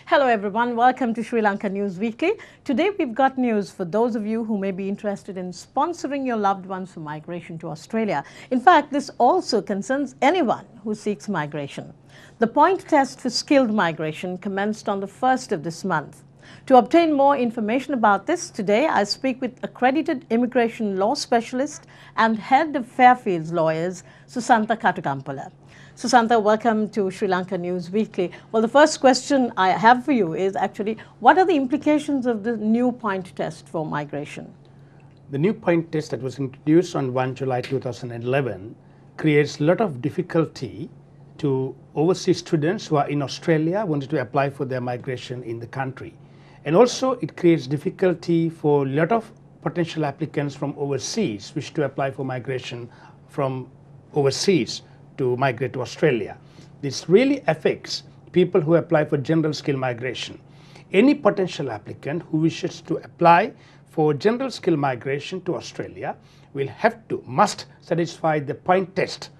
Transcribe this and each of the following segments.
Hello everyone, welcome to Sri Lanka News Weekly. Today we've got news for those of you who may be interested in sponsoring your loved ones for migration to Australia. In fact, this also concerns anyone who seeks migration. The point test for skilled migration commenced on the 1st of this month. To obtain more information about this, today I speak with accredited immigration law specialist and head of Fairfields Lawyers, Susantha Katugampala. Susantha, welcome to Sri Lanka News Weekly. Well, the first question I have for you is actually, what are the implications of the new point test for migration? The new point test that was introduced on 1 July 2011 creates a lot of difficulty to overseas students who are in Australia wanting to apply for their migration in the country. And also it creates difficulty for a lot of potential applicants from overseas wish to apply for migration from overseas to migrate to Australia. This really affects people who apply for general skill migration. Any potential applicant who wishes to apply for general skill migration to Australia must satisfy the point test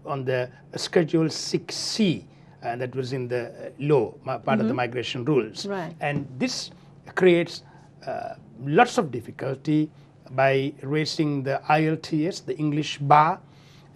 on the Schedule 6C that was in the law, part of the migration rules. Right. And this creates lots of difficulty by raising the IELTS, the English bar,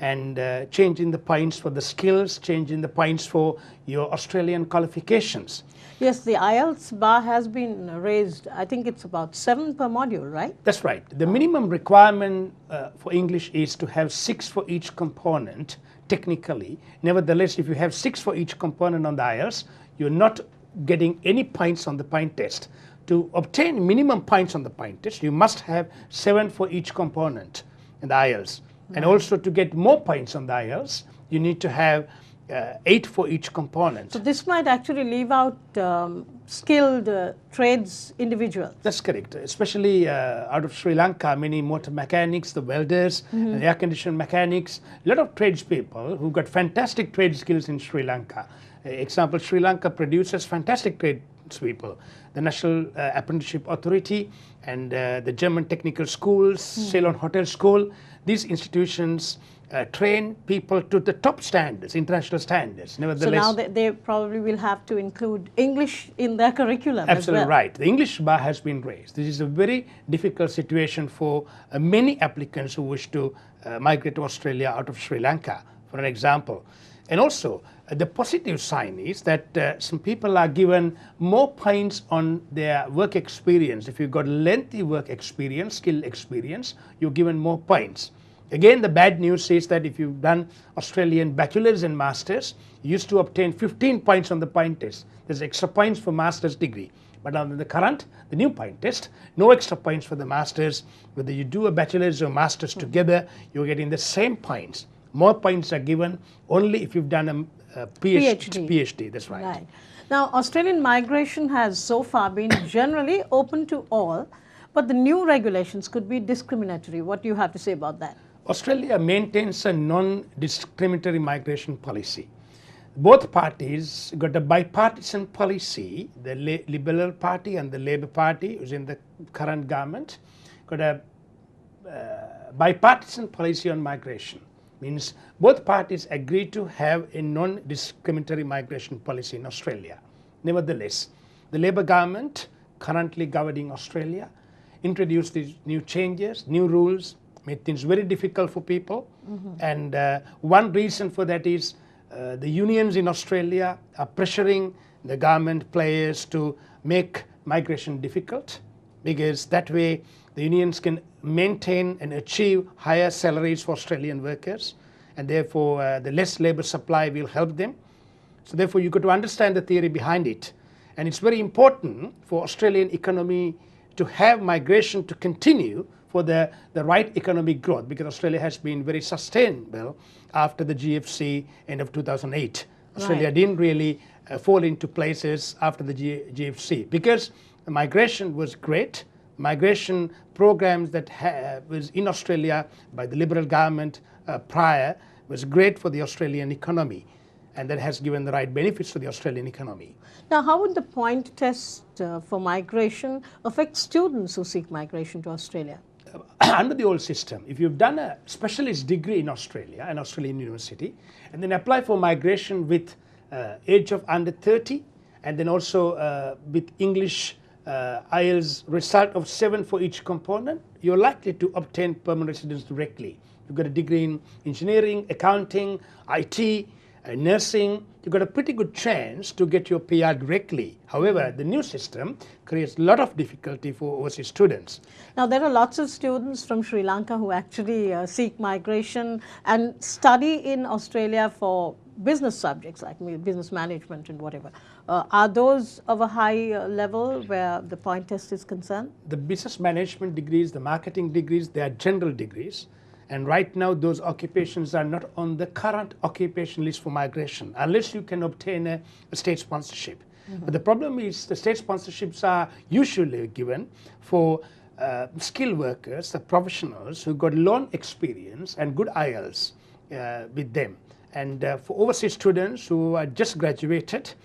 and changing the points for the skills, changing the points for your Australian qualifications. Yes, the IELTS bar has been raised. I think it's about 7 per module, right? That's right. The minimum requirement for English is to have 6 for each component, technically. Nevertheless, if you have 6 for each component on the IELTS, you're not getting any points on the point test. To obtain minimum points on the point test, you must have 7 for each component in the IELTS. And also to get more points on the IELTS, you need to have 8 for each component. So this might actually leave out skilled trades individuals. That's correct. Especially out of Sri Lanka, many motor mechanics, the welders, and air condition mechanics, a lot of tradespeople who've got fantastic trade skills in Sri Lanka. Example, Sri Lanka produces fantastic tradespeople. The National Apprenticeship Authority and the German Technical Schools, Ceylon Hotel School, these institutions train people to the top standards, international standards. Nevertheless, so now they probably will have to include English in their curriculum. Absolutely as well. right. The English bar has been raised. This is a very difficult situation for many applicants who wish to migrate to Australia out of Sri Lanka, for an example. And also, the positive sign is that some people are given more points on their work experience. If you've got lengthy work experience, skill experience, you're given more points. Again, the bad news is that if you've done Australian bachelor's and master's, you used to obtain 15 points on the point test. There's extra points for master's degree. But on the new point test, no extra points for the master's. Whether you do a bachelor's or master's together, you're getting the same points. More points are given only if you've done a PhD. That's right. Right. Now, Australian migration has so far been generally open to all, but the new regulations could be discriminatory. What do you have to say about that? Australia maintains a non-discriminatory migration policy. Both parties got a bipartisan policy. The Liberal Party and the Labor Party, who's in the current government, got a bipartisan policy on migration. Means both parties agreed to have a non-discriminatory migration policy in Australia. Nevertheless, the Labor government, currently governing Australia, introduced these new changes, new rules, made things very difficult for people. And one reason for that is the unions in Australia are pressuring the government players to make migration difficult, because that way the unions can maintain and achieve higher salaries for Australian workers, and therefore the less labor supply will help them. So therefore you got to understand the theory behind it. And it's very important for Australian economy to have migration to continue for the right economic growth, because Australia has been very sustainable after the GFC end of 2008. Australia didn't really fall into places after the GFC because the migration was great. Migration programs that was in Australia by the Liberal government prior was great for the Australian economy, and that has given the right benefits for the Australian economy. Now, how would the point test for migration affect students who seek migration to Australia? Under the old system, if you've done a specialist degree in Australia, an Australian university, and then apply for migration with age of under 30, and then also with English IELTS result of 7 for each component, you're likely to obtain permanent residence directly. You've got a degree in engineering, accounting, IT, nursing, you've got a pretty good chance to get your PR directly. However, the new system creates a lot of difficulty for overseas students. Now, there are lots of students from Sri Lanka who actually seek migration and study in Australia for business subjects like business management and whatever. Are those of a high level where the point test is concerned? The business management degrees, the marketing degrees, they are general degrees. And right now, those occupations are not on the current occupation list for migration, unless you can obtain a state sponsorship. But the problem is the state sponsorships are usually given for skilled workers, the professionals who got long experience and good IELTS with them. And for overseas students who are just graduated,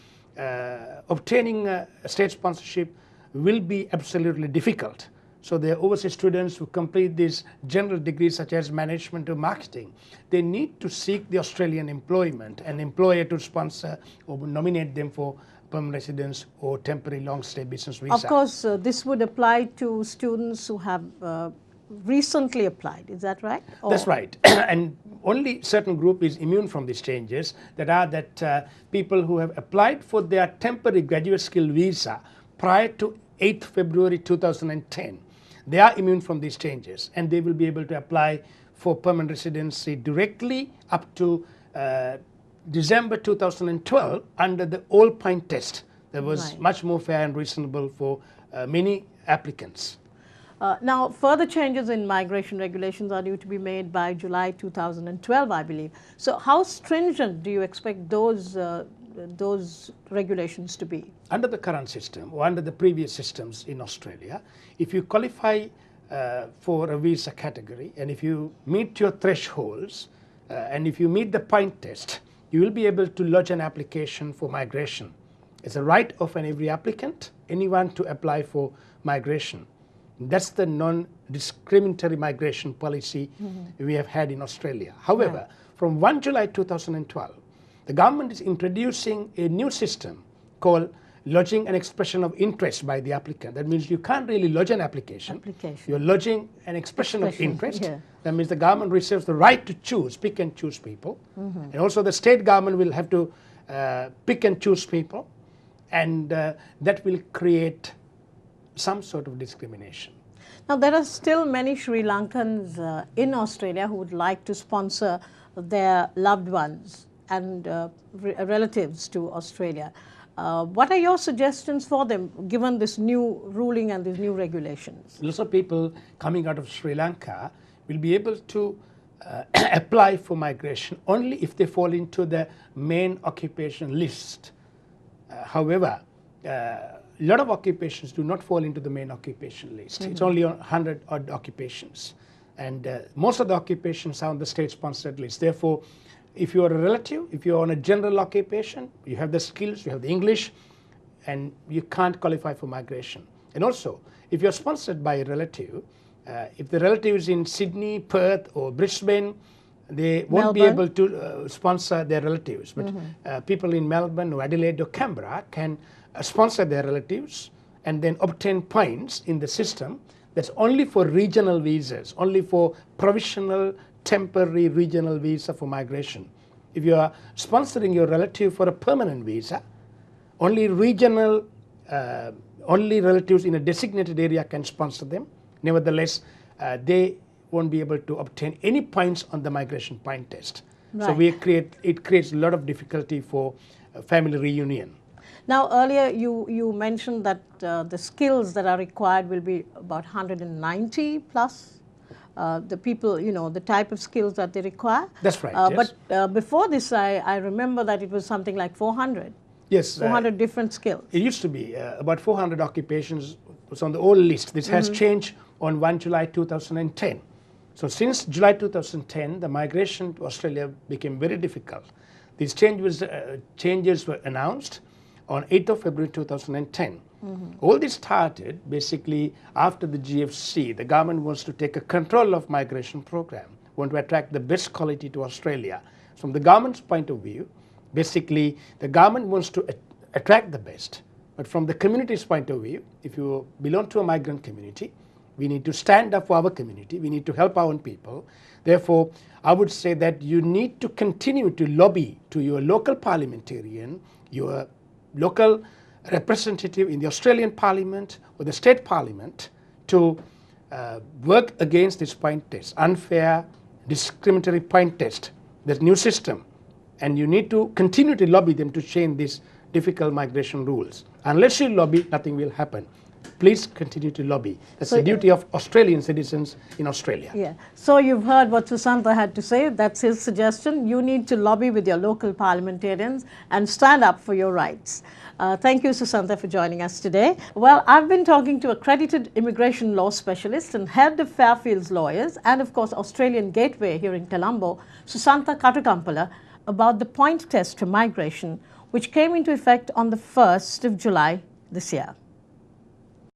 obtaining a state sponsorship will be absolutely difficult. So the overseas students who complete these general degrees such as management or marketing, they need to seek the Australian employment, an employer to sponsor or nominate them for permanent residence or temporary long-stay business visa. Of course, this would apply to students who have recently applied, is that right? Or that's right. And only certain group is immune from these changes, that people who have applied for their temporary graduate skill visa prior to 8th February 2010. They are immune from these changes, and they will be able to apply for permanent residency directly up to December 2012 under the old point test. That was much more fair and reasonable for many applicants. Now, further changes in migration regulations are due to be made by July 2012, I believe. So how stringent do you expect those regulations to be? Under the current system or under the previous systems in Australia, if you qualify for a visa category and if you meet your thresholds and if you meet the point test, you will be able to lodge an application for migration. It's a right of every applicant, anyone to apply for migration. That's the non-discriminatory migration policy we have had in Australia. However, from 1 July 2012, the government is introducing a new system called lodging an expression of interest by the applicant. That means you can't really lodge an application. You're lodging an expression of interest. Yeah. That means the government reserves the right to choose, pick and choose people. And also the state government will have to pick and choose people. And that will create some sort of discrimination. Now, there are still many Sri Lankans in Australia who would like to sponsor their loved ones and relatives to Australia. What are your suggestions for them, given this new ruling and these new regulations? Lots of people coming out of Sri Lanka will be able to apply for migration only if they fall into the main occupation list. However, a lot of occupations do not fall into the main occupation list. It's only 100 odd occupations. And most of the occupations are on the state-sponsored list. Therefore, if you are a relative, if you are on a general occupation, you have the skills, you have the English, and you can't qualify for migration. And also, if you're sponsored by a relative, if the relative is in Sydney, Perth, or Brisbane, they won't be able to sponsor their relatives. But people in Melbourne, or Adelaide, or Canberra can sponsor their relatives and then obtain points in the system. That's only for regional visas, only for provisional temporary regional visa for migration. If you are sponsoring your relative for a permanent visa, only regional, only relatives in a designated area can sponsor them. Nevertheless, they won't be able to obtain any points on the migration point test. So it creates a lot of difficulty for family reunion. Now, earlier you mentioned that the skills that are required will be about 190 plus. The people, the type of skills that they require. That's right, yes. But before this, I remember that it was something like 400. Yes. 400 different skills. It used to be about 400 occupations was on the old list. This has changed on 1 July 2010. So since July 2010, the migration to Australia became very difficult. These changes were announced on 8th of February 2010. All this started basically after the GFC. The government wants to take a control of migration program, want to attract the best quality to Australia. From the government's point of view, basically the government wants to attract the best. But from the community's point of view, if you belong to a migrant community, we need to stand up for our community. We need to help our own people. Therefore, I would say that you need to continue to lobby to your local parliamentarian, your local representative in the Australian Parliament or the state parliament to work against this point test, unfair, discriminatory point test, this new system. And you need to continue to lobby them to change these difficult migration rules. Unless you lobby, nothing will happen. Please continue to lobby. That's the duty of Australian citizens in Australia. Yeah. So you've heard what Susantha had to say. That's his suggestion. You need to lobby with your local parliamentarians and stand up for your rights. Thank you, Susantha, for joining us today. Well, I've been talking to accredited immigration law specialist and head of Fairfield's lawyers and, of course, Australian Gateway here in Colombo, Susantha Katugampala, about the point test for migration, which came into effect on the 1st of July this year.